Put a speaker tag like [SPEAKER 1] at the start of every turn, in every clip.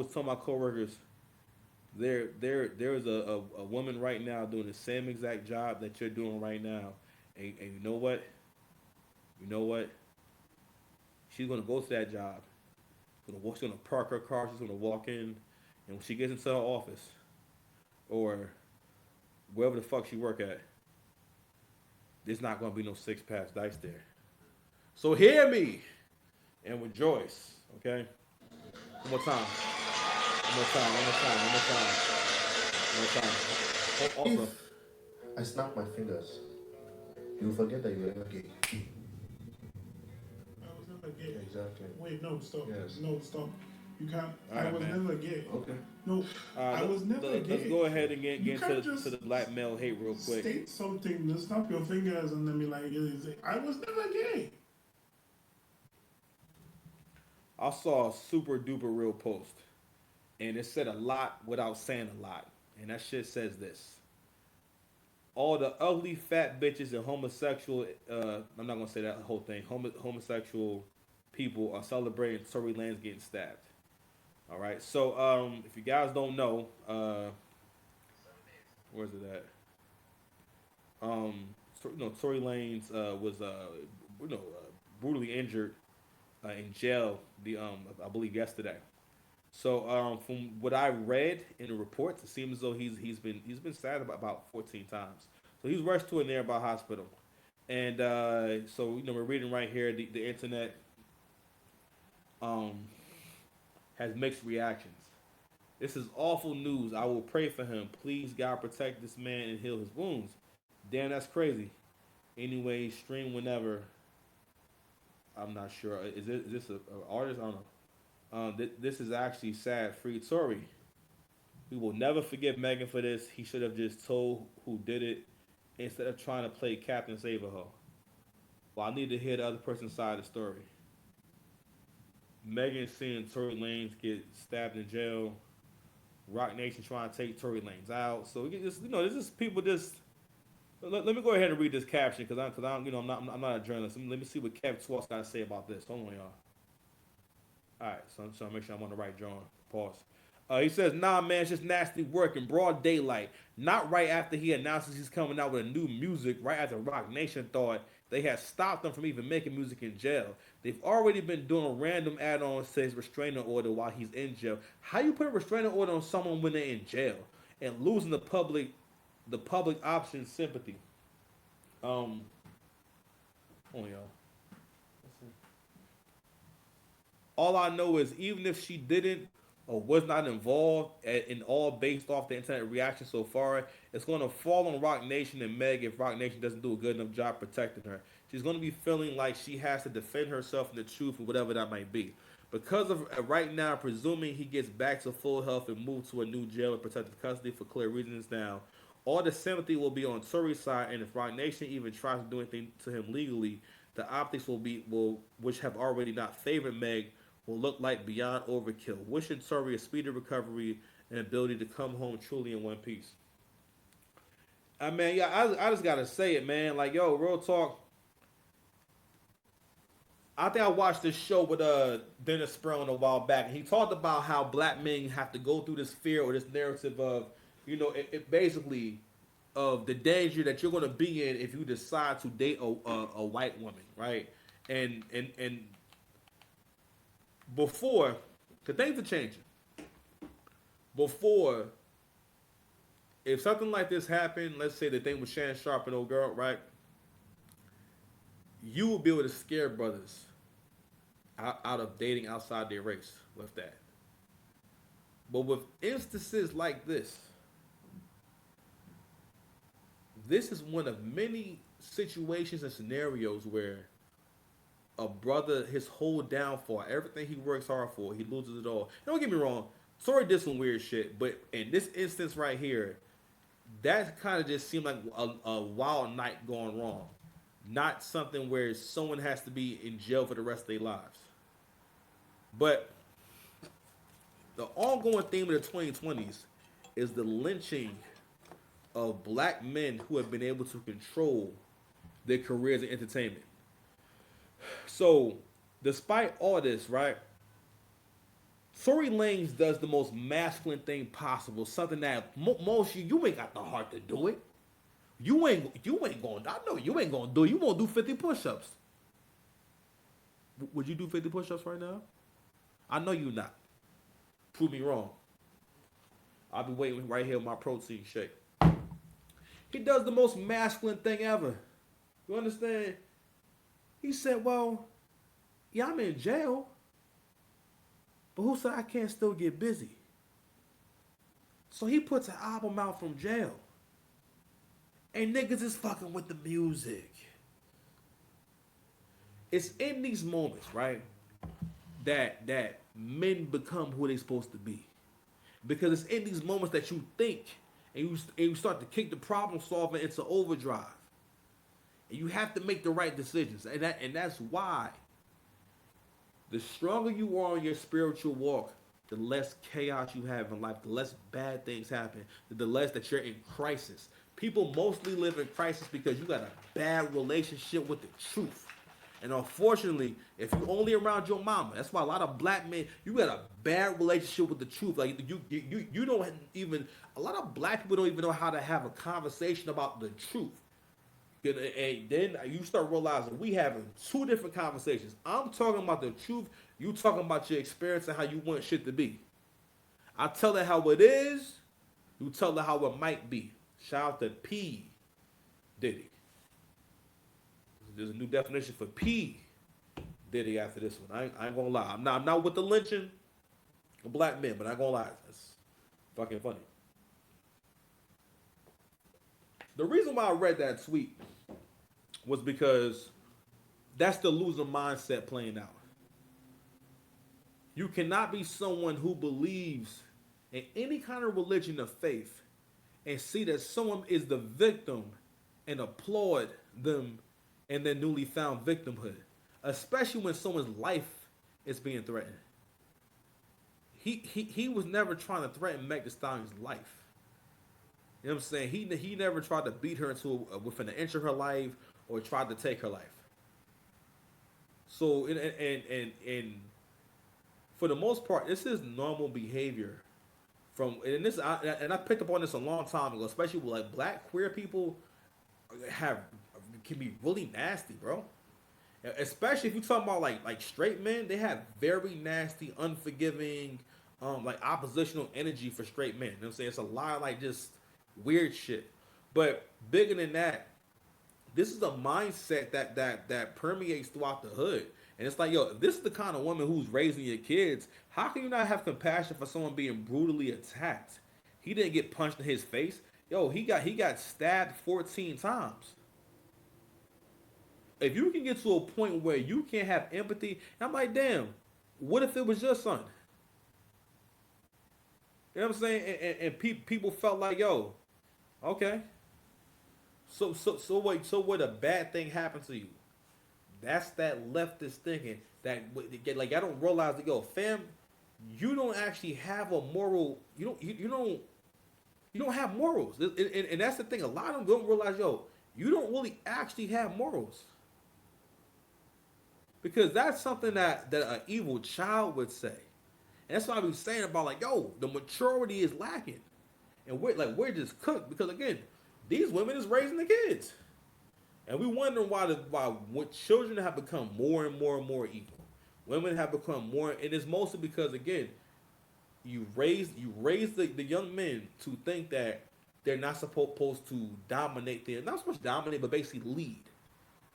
[SPEAKER 1] was telling my coworkers, there is a woman right now doing the same exact job that you're doing right now, and you know what? You know what? She's gonna go to that job. She's gonna park her car. She's gonna walk in, and when she gets into her office or wherever the fuck she work at, there's not gonna be no six pass dice there. So hear me and rejoice. Okay, one more time. One more time. One more time. One more time. One more time. Also,
[SPEAKER 2] If I snap my fingers, you forget that you're ever gay.
[SPEAKER 3] I was never gay.
[SPEAKER 2] Exactly.
[SPEAKER 3] Wait, no, stop.
[SPEAKER 2] Yes.
[SPEAKER 3] No, stop. You can't.
[SPEAKER 1] all
[SPEAKER 3] I
[SPEAKER 1] right,
[SPEAKER 3] was
[SPEAKER 1] man.
[SPEAKER 3] never gay.
[SPEAKER 2] Okay.
[SPEAKER 3] No, I was never
[SPEAKER 1] Let's
[SPEAKER 3] gay.
[SPEAKER 1] go ahead and
[SPEAKER 3] You
[SPEAKER 1] get
[SPEAKER 3] can't
[SPEAKER 1] to
[SPEAKER 3] just
[SPEAKER 1] the black male hate real quick.
[SPEAKER 3] state something, just snap your fingers, and then be like, I was never gay.
[SPEAKER 1] I saw a super duper real post, and it said a lot without saying a lot, and that shit says this: all the ugly fat bitches and homosexual. I'm not gonna say that whole thing. Homosexual people are celebrating Tory Lanez getting stabbed. All right. So if you guys don't know, where's it at? Tory Lanez was brutally injured in jail. I believe yesterday. So from what I read in the reports, it seems as though he's been stabbed about 14 times. So he's rushed to a nearby hospital, and so we're reading right here. The internet um, has mixed reactions. This is awful news. I will pray for him. Please, God, protect this man and heal his wounds. Damn, that's crazy. Anyway, stream whenever. I'm not sure. Is this a artist? I don't know. This is actually sad. Free Tory. We will never forgive Megan for this. He should have just told who did it instead of trying to play Captain Save-A-Ho. Well, I need to hear the other person's side of the story. Megan seeing Tory Lanez get stabbed in jail. Rock Nation trying to take Tory Lanez out. So we get this, this is people just. Let me go ahead and read this caption because I'm I'm not a journalist. Let me see what Kev Swartz got to say about this. Hold on, y'all. All right, so I make sure I'm on the right drawing. Pause. He says, "Nah, man, it's just nasty work in broad daylight. Not right after he announces he's coming out with a new music. Right after Rock Nation thought they had stopped him from even making music in jail. They've already been doing random add-ons to his restraining order while he's in jail. How you put a restraining order on someone when they're in jail and losing the public option sympathy? Um, hold on, y'all. All I know is even if she didn't or was not involved in all based off the internet reaction so far, it's going to fall on Rock Nation and Meg if Rock Nation doesn't do a good enough job protecting her. She's going to be feeling like she has to defend herself and the truth or whatever that might be. Because of right now, presuming he gets back to full health and moved to a new jail in protective custody for clear reasons now, all the sympathy will be on Tory's side, and if Rock Nation even tries to do anything to him legally, the optics which have already not favored Meg, will look like beyond overkill. Wishing Tory a speedy recovery and ability to come home truly in one piece. I mean, yeah, I just gotta say it, man. Like, yo, real talk. I think I watched this show with Dennis Sperling a while back, and he talked about how black men have to go through this fear or this narrative of, it basically of the danger that you're going to be in if you decide to date a white woman, right? And before, the things are changing. Before, if something like this happened, let's say the thing with Shannon Sharp and old girl, right? You will be able to scare brothers out of dating outside their race with that. But with instances like this is one of many situations and scenarios where a brother, his whole downfall, everything he works hard for, he loses it all. Don't get me wrong, Tory did some weird shit, but in this instance right here, that kind of just seemed like a wild night going wrong. Not something where someone has to be in jail for the rest of their lives. But the ongoing theme of the 2020s is the lynching of black men who have been able to control their careers in entertainment. So, despite all this, right? Tory Lanez does the most masculine thing possible, something that most you ain't got the heart to do it. You ain't going. I know you ain't gonna do it. You won't do 50 push-ups. Would you do 50 push-ups right now? I know you not. Prove me wrong. I'll be waiting right here with my protein shake. He does the most masculine thing ever. You understand? He said, well, yeah, I'm in jail, but who said I can't still get busy? So he puts an album out from jail. And niggas is fucking with the music. It's in these moments, right, that men become who they supposed to be. Because it's in these moments that you think and you start to kick the problem solving into overdrive. And you have to make the right decisions. And that's why the stronger you are on your spiritual walk, the less chaos you have in life, the less bad things happen, the less that you're in crisis. People mostly live in crisis because you got a bad relationship with the truth. And unfortunately, if you only around your mama, that's why a lot of black men, you got a bad relationship with the truth. Like you don't even, a lot of black people don't even know how to have a conversation about the truth. And then you start realizing we having two different conversations. I'm talking about the truth. You talking about your experience and how you want shit to be. I tell her how it is. You tell her how it might be. Shout out to P. Diddy. There's a new definition for P. Diddy after this one. I ain't gonna lie. I'm not with the lynching of black men, but I ain't gonna lie. That's fucking funny. The reason why I read that tweet was because that's the loser mindset playing out. You cannot be someone who believes in any kind of religion or faith and see that someone is the victim and applaud them in their newly found victimhood, especially when someone's life is being threatened. He was never trying to threaten Meg Thee Stallion's life. You know what I'm saying? He never tried to beat her into within an inch of her life or tried to take her life. So and for the most part, this is normal behavior. I picked up on this a long time ago, especially with like black queer people can be really nasty, bro. Especially if you talking about like straight men, they have very nasty, unforgiving, like oppositional energy for straight men. You know what I'm saying? It's a lot of like just weird shit. But bigger than that, this is a mindset that permeates throughout the hood. And it's like, yo, if this is the kind of woman who's raising your kids, how can you not have compassion for someone being brutally attacked? He didn't get punched in his face. Yo, he got stabbed 14 times. If you can get to a point where you can't have empathy, I'm like, damn, what if it was your son? You know what I'm saying? And people felt like, yo, okay. So what a bad thing happened to you? That's that leftist thinking that like I don't realize that, yo, fam, you don't actually have a moral. You don't have morals, and that's the thing. A lot of them don't realize, yo, you don't really actually have morals, because that's something that an evil child would say, and that's what I was saying about like, yo, the maturity is lacking, and we're just cooked because again, these women is raising the kids. And we wondering why children have become more and more and more evil. Women have become more, and it's mostly because again, you raise the young men to think that they're not supposed to dominate. They're not supposed to dominate, but basically lead.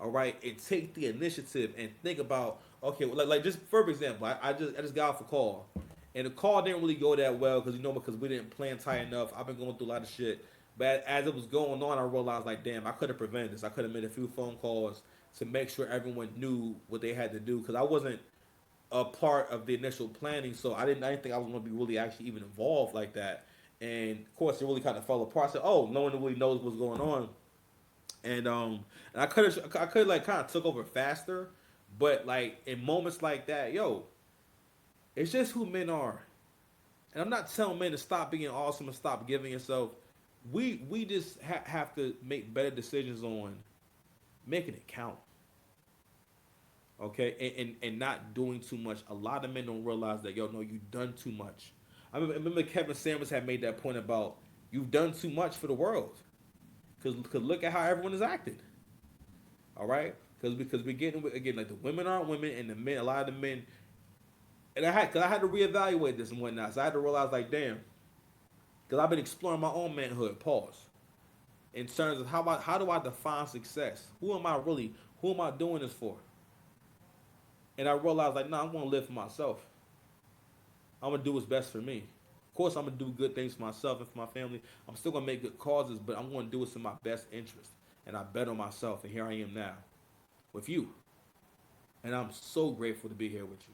[SPEAKER 1] All right, and take the initiative and think about, okay, well, like just for example, I just got off a call, and the call didn't really go that well because we didn't plan tight enough. I've been going through a lot of shit. But as it was going on, I realized, like, damn, I could have prevented this. I could have made a few phone calls to make sure everyone knew what they had to do, because I wasn't a part of the initial planning, so I didn't think I was going to be really actually even involved like that. And of course, it really kind of fell apart. I said, oh, no one really knows what's going on, and I could like kind of took over faster, but like in moments like that, yo, it's just who men are, and I'm not telling men to stop being awesome and stop giving yourself. We just have to make better decisions on making it count. Okay, and not doing too much. A lot of men don't realize that, yo, no, you done too much. I remember Kevin Samuels had made that point about you've done too much for the world. Cause look at how everyone is acting. All right, because we're getting again like the women aren't women and the men, a lot of the men, and I had to reevaluate this and whatnot. So I had to realize like, damn, because I've been exploring my own manhood. Pause. In terms of how do I define success? Who am I really? Who am I doing this for? And I realized like, no, I want to live for myself. I'm gonna do what's best for me. Of course, I'm gonna do good things for myself and for my family. I'm still gonna make good causes, but I'm gonna do what's in my best interest. And I bet on myself, and here I am now with you. And I'm so grateful to be here with you.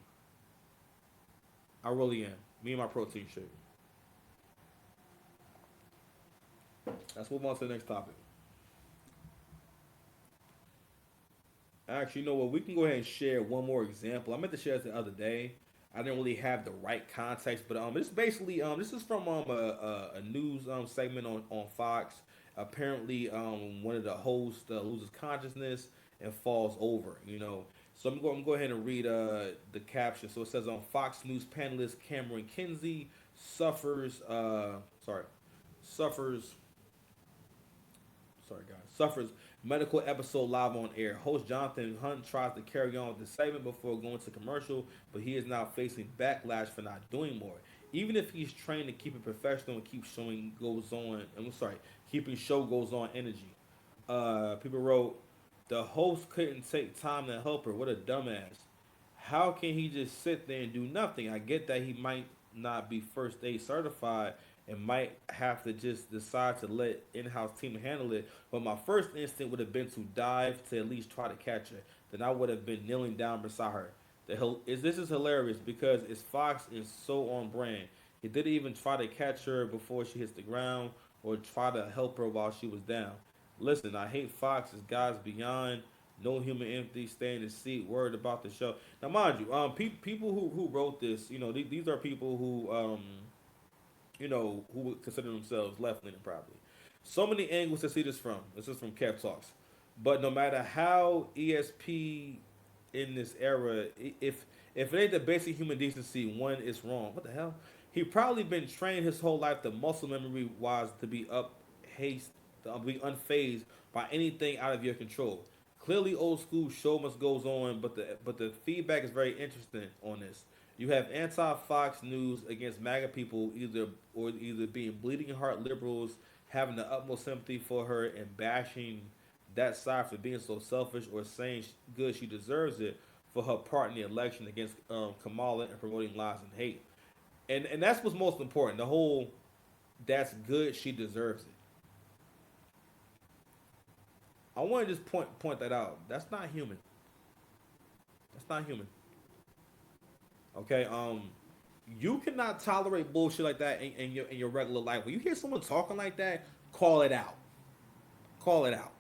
[SPEAKER 1] I really am. Me and my protein shake. Let's move on to the next topic. Actually, you know what? We can go ahead and share one more example. I meant to share this the other day. I didn't really have the right context, but this basically this is from a news segment on Fox. Apparently, one of the hosts loses consciousness and falls over. So I'm go ahead and read the caption. So it says on Fox News panelist Cameron Kinsey sorry suffers suffers medical episode live on air. Host Jonathan Hunt tries to carry on with the segment before going to commercial, but he is now facing backlash for not doing more. Even if he's trained to keep it professional and keep showing goes on, keeping show goes on energy. People wrote, the host couldn't take time to help her. What a dumbass. How can he just sit there and do nothing? I get that he might not be first aid certified and might have to just decide to let in-house team handle it. But my first instinct would have been to dive to at least try to catch her. Then I would have been kneeling down beside her. This is hilarious because it's Fox is so on brand. He didn't even try to catch her before she hits the ground or try to help her while she was down. Listen, I hate Fox. It's guys beyond no human empathy. Stay in the seat, worried about the show. Now, mind you, people who wrote this, these are people who would consider themselves left leaning, probably. So many angles to see this from. This is from Kev Talks. But no matter how ESP in this era, if it ain't the basic human decency, one is wrong. What the hell? He probably been trained his whole life, the muscle memory wise, to be haste, to be unfazed by anything out of your control. Clearly, old school show must goes on, but the feedback is very interesting on this. You have anti-Fox News against MAGA people, either being bleeding heart liberals, having the utmost sympathy for her and bashing that side for being so selfish, or saying good she deserves it for her part in the election against Kamala and promoting lies and hate. And that's what's most important. The whole that's good she deserves it. I want to just point that out. That's not human. That's not human. Okay. You cannot tolerate bullshit like that in your regular life. When you hear someone talking like that, call it out. Call it out.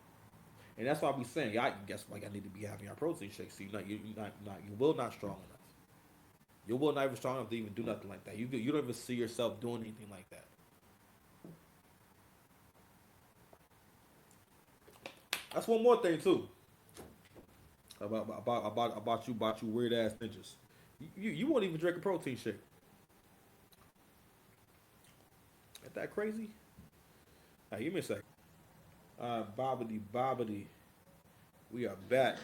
[SPEAKER 1] And that's why I be saying, y'all guess like I need to be having our protein shakes. So you will not strong enough. You will not even strong enough to even do nothing like that. You don't even see yourself doing anything like that. That's one more thing too about you weird ass ninjas. You won't even drink a protein shake. Ain't that crazy? Hey, give me a sec. Bobbity bobbity. We are back.